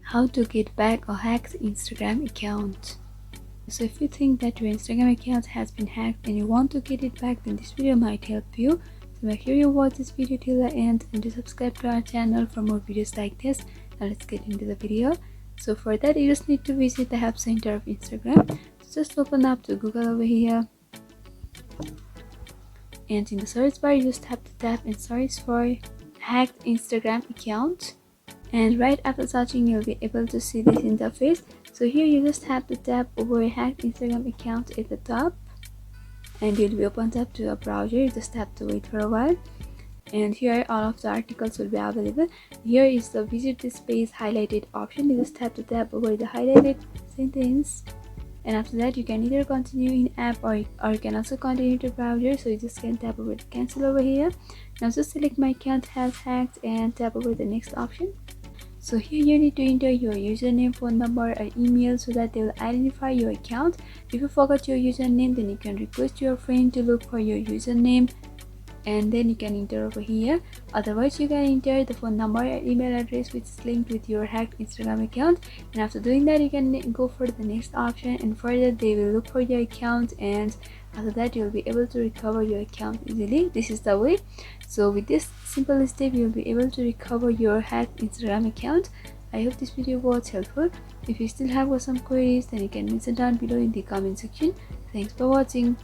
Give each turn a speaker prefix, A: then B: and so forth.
A: How to get back a hacked Instagram account. So if you think that your Instagram account has been hacked and you want to get it back, then this video might help you. So make sure you watch this video till the end and do subscribe to our channel for more videos like this. Now let's get into the video. So for that, you just need to visit the help center of Instagram. So just open up to Google over here, and in the search bar you just have to tap and search for hacked Instagram account. And right after searching, you'll be able to see this interface. So here you just have to tap over hacked Instagram account at the top, and you'll be opened up to a browser. You just have to wait for a while, and here all of the articles will be available. Here is the visit this page highlighted option. You just have to tap over the highlighted sentence, and after that you can either continue in app or you can also continue to browser. So you just can tap over the cancel over here. Now just select my account has hacked and tap over the next option. So here you need to enter your username, phone number or email so that they will identify your account. If you forgot your username, then you can request your friend to look for your username, and then you can enter over here. Otherwise you can enter the phone number or email address which is linked with your hacked Instagram account, and after doing that you can go for the next option, and for that they will look for your account, and after that you'll be able to recover your account easily. This is the way. So with this simple step you'll be able to recover your hacked Instagram account. I hope this video was helpful. If you still have some queries, then you can mention down below in the comment section. Thanks for watching.